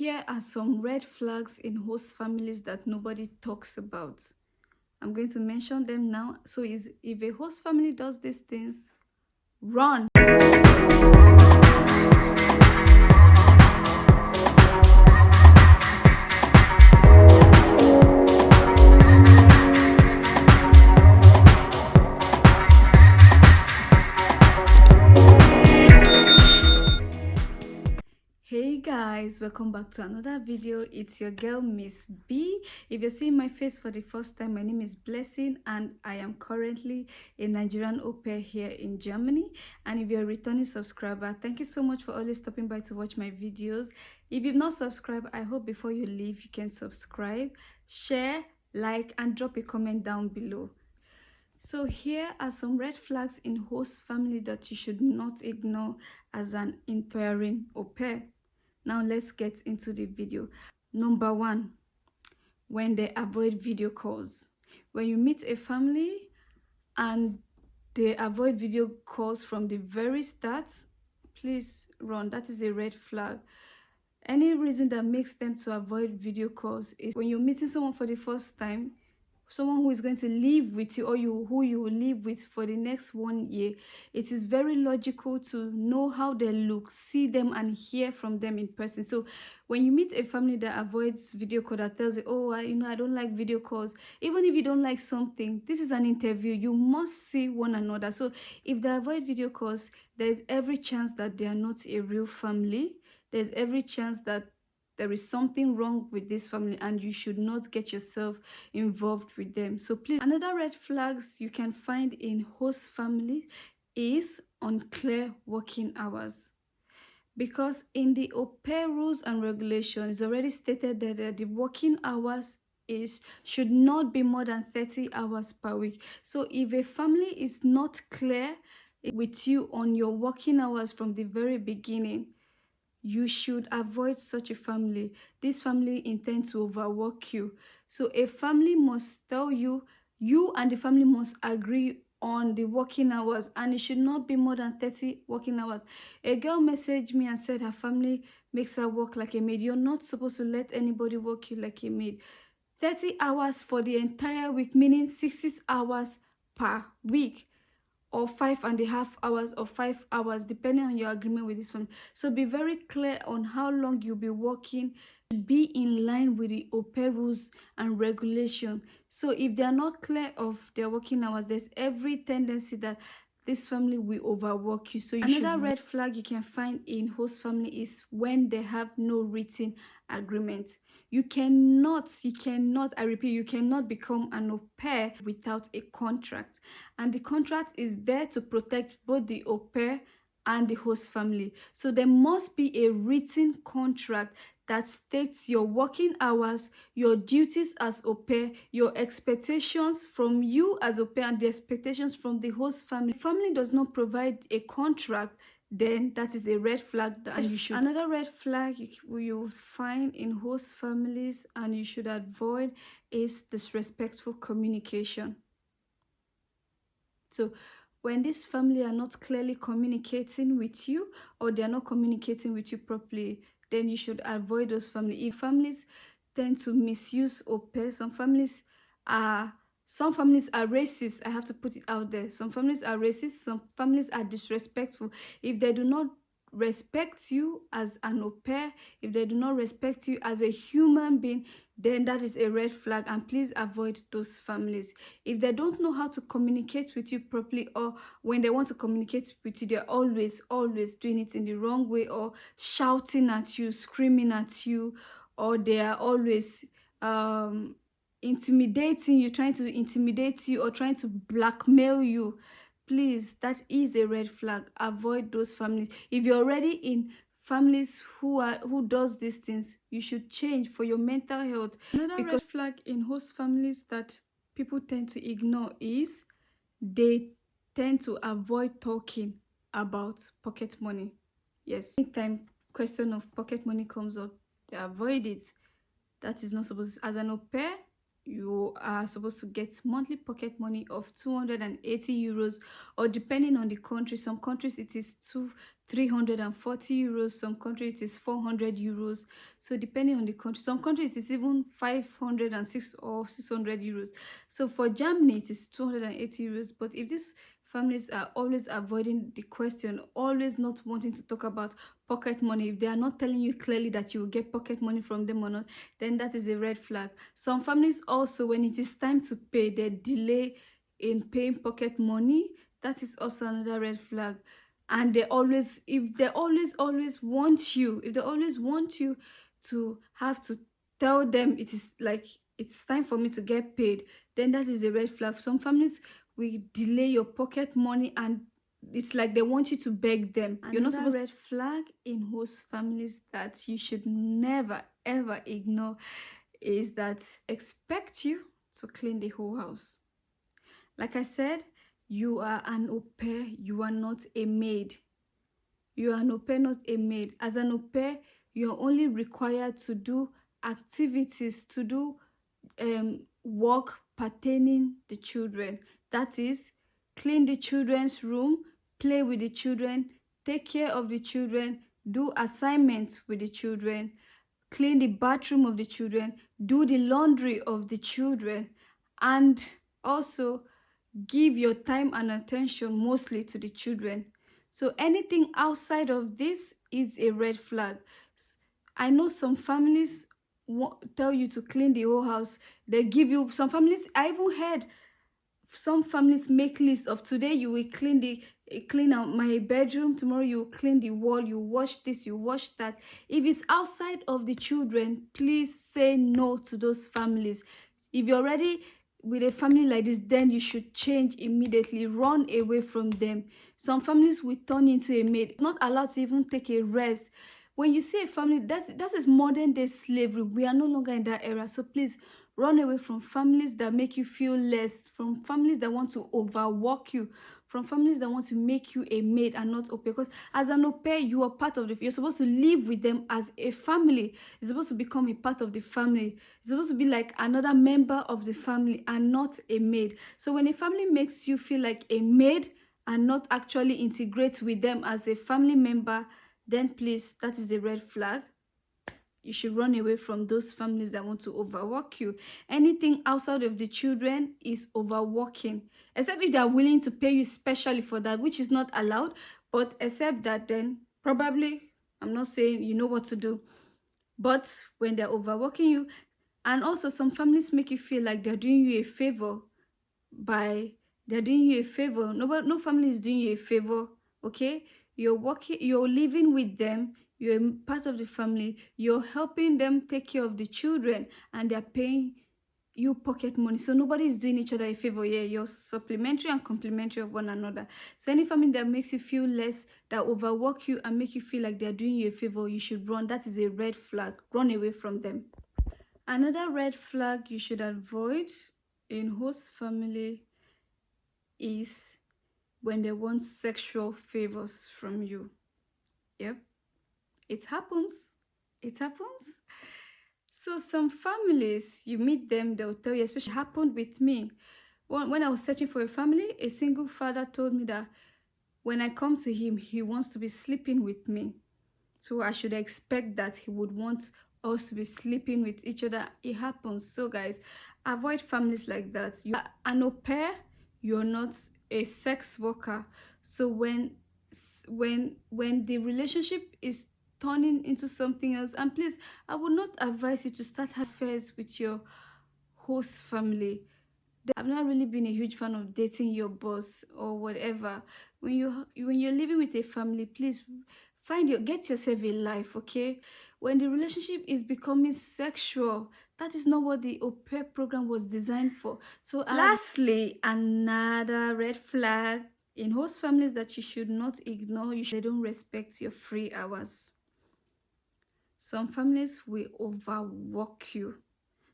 here are some red flags in host families that nobody talks about. I'm going to mention them now. So if a host family does these things, run. Hey guys, welcome back to another video. It's your girl Miss B. If you're seeing my face for the first time, my name is Blessing and I am currently a Nigerian au pair here in Germany. And if you're a returning subscriber, thank you so much for always stopping by to watch my videos. If you've not subscribed, I hope before you leave you can subscribe, share, like, and drop a comment down below. So here are some red flags in host family that you should not ignore as an in-pairing au pair. Now let's get into the video. Number 1, when they avoid video calls. When you meet a family and they avoid video calls from the very start, please run. That is a red flag. Any reason that makes them to avoid video calls is when you're meeting someone for the first time, someone who is going to live with you or who you will live with for the next 1 year, it is very logical to know how they look, see them and hear from them in person. So when you meet a family that avoids video call, that tells you, oh, I don't like video calls, even if you don't like something, this is an interview, you must see one another. So if they avoid video calls, there's every chance that they are not a real family. There's every chance that there is something wrong with this family and you should not get yourself involved with them. So please, another red flags you can find in host family is unclear working hours. Because in the au pair rules and regulations, it's already stated that the working hours should not be more than 30 hours per week. So if a family is not clear with you on your working hours from the very beginning, you should avoid such a family. This family intends to overwork you. So a family must tell you and the family must agree on the working hours, and it should not be more than 30 working hours. A girl messaged me and said her family makes her work like a maid. You're not supposed to let anybody work you like a maid. 30 hours for the entire week, meaning 60 hours per week, or 5.5 hours or 5 hours, depending on your agreement with this family. So be very clear on how long you'll be working, be in line with the au pair rules and regulation. So if they're not clear of their working hours, there's every tendency that this family will overwork you. So another red flag you can find in host family is when they have no written agreement. You cannot, I repeat, you cannot become an au pair without a contract. And the contract is there to protect both the au pair and the host family. So there must be a written contract that states your working hours, your duties as au pair, your expectations from you as au pair, and the expectations from the host family. If the family does not provide a contract, then that is a red flag that you should. Another red flag you'll find in host families and you should avoid is disrespectful communication. So when this family are not clearly communicating with you, or they are not communicating with you properly, then you should avoid those families. If families tend to misuse au pair, some families are racist. I have to put it out there. Some families are racist, some families are disrespectful. If they do not respect you as an au pair, if they do not respect you as a human being, then that is a red flag, and please avoid those families. If they don't know how to communicate with you properly, or when they want to communicate with you, they're always doing it in the wrong way, or shouting at you, screaming at you, or they are always intimidating you, trying to intimidate you, or trying to blackmail you, please, that is a red flag. Avoid those families. If you're already in families who does these things, you should change for your mental health. Another red flag in host families that people tend to ignore is they tend to avoid talking about pocket money. Yes, anytime question of pocket money comes up, they avoid it. That is not supposed to. As an au pair, you are supposed to get monthly pocket money of 280 euros, or depending on the country, some countries it is 340 euros, some countries it is 400 euros. So depending on the country, some countries it is even 506 or 600 euros. So for Germany it is 280 euros. But if these families are always avoiding the question, always not wanting to talk about pocket money, if they are not telling you clearly that you will get pocket money from them or not, then that is a red flag. Some families also, when it is time to pay, they delay in paying pocket money. That is also another red flag. And they always, if they always want you, if they always want you to have to tell them it is like it's time for me to get paid, then that is a red flag. Some families will delay your pocket money, and it's like they want you to beg them. You're not supposed. Red flag in host families that you should never ever ignore is that expect you to clean the whole house. Like I said, you are an au pair, you are not a maid. You are an au pair, not a maid. As an au pair, you're only required to do activities, to do work pertaining the children. That is, clean the children's room, play with the children, take care of the children, do assignments with the children, clean the bathroom of the children, do the laundry of the children, and also give your time and attention mostly to the children. So anything outside of this is a red flag. I know some families tell you to clean the whole house. They give you, some families, I even heard some families make lists of today you will clean out my bedroom, tomorrow you clean the wall, you wash this, you wash that. If it's outside of the children, please say no to those families. If you're already with a family like this, then you should change immediately, run away from them. Some families will turn into a maid, not allowed to even take a rest. When you see a family, that is modern day slavery. We are no longer in that era. So please run away from families that make you feel less, from families that want to overwork you, from families that want to make you a maid and not au pair. Because as an au pair, you are part of the, you're supposed to live with them as a family. You're supposed to become a part of the family. You're supposed to be like another member of the family and not a maid. So when a family makes you feel like a maid and not actually integrate with them as a family member, then please, that is a red flag. You should run away from those families that want to overwork you. Anything outside of the children is overworking, except if they are willing to pay you specially for that, which is not allowed. But except that, then probably, I'm not saying you know what to do, but when they're overworking you, and also some families make you feel like they're doing you a favor by, they're doing you a favor. No family is doing you a favor, okay? You're working, you're living with them, you're part of the family, you're helping them take care of the children, and they're paying you pocket money. So nobody is doing each other a favor here. You're supplementary and complementary of one another. So any family that makes you feel less, that overwork you and make you feel like they're doing you a favor, you should run. That is a red flag. Run away from them. Another red flag you should avoid in host family is when they want sexual favors from you. Yep, it happens. It happens. So some families, you meet them, they'll tell you, especially happened with me. When I was searching for a family, a single father told me that when I come to him, he wants to be sleeping with me. So I should expect that he would want us to be sleeping with each other. It happens. So guys, avoid families like that. You are an au pair, you're not a sex worker. So when the relationship is turning into something else, and please, I would not advise you to start affairs with your host family. I've not really been a huge fan of dating your boss or whatever. When you're living with a family, please get yourself a life, okay? When the relationship is becoming sexual, that is not what the au pair program was designed for. So lastly, another red flag in host families that you should not ignore, they don't respect your free hours. Some families will overwork you.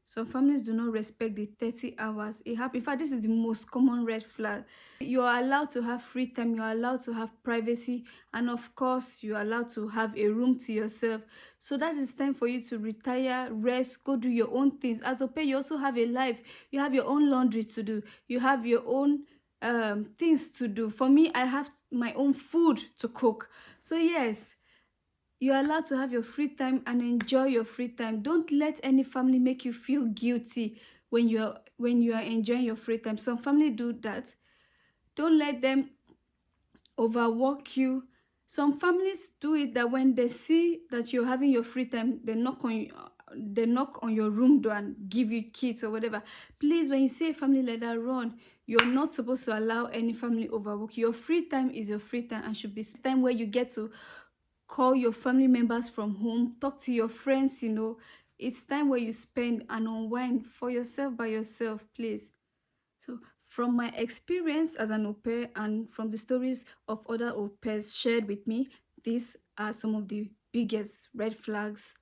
Some families do not respect the 30 hours. It happens. In fact, this is the most common red flag. You are allowed to have free time, you are allowed to have privacy, and of course, you are allowed to have a room to yourself. So that is time for you to retire, rest, go do your own things. As a pair, you also have a life. You have your own laundry to do. You have your own things to do. For me, I have my own food to cook. So yes, you're allowed to have your free time and enjoy your free time. Don't let any family make you feel guilty when you are enjoying your free time. Some family do that. Don't let them overwork you. Some families do it that when they see that you're having your free time, they knock on your room door and give you kids or whatever. Please, when you see a family like that, run. You're not supposed to allow any family overwork. Your free time is your free time and should be time where you get to call your family members from home, talk to your friends. It's time where you spend and unwind for yourself by yourself, please. So from my experience as an au pair and from the stories of other au pairs shared with me, these are some of the biggest red flags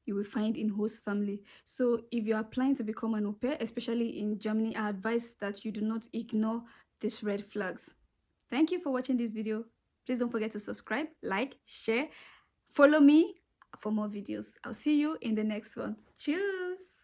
you will find in host family. So if you are planning to become an au pair, especially in Germany, I advise that you do not ignore these red flags. Thank you for watching this video. Please don't forget to subscribe, like, share, follow me for more videos. I'll see you in the next one. Cheers!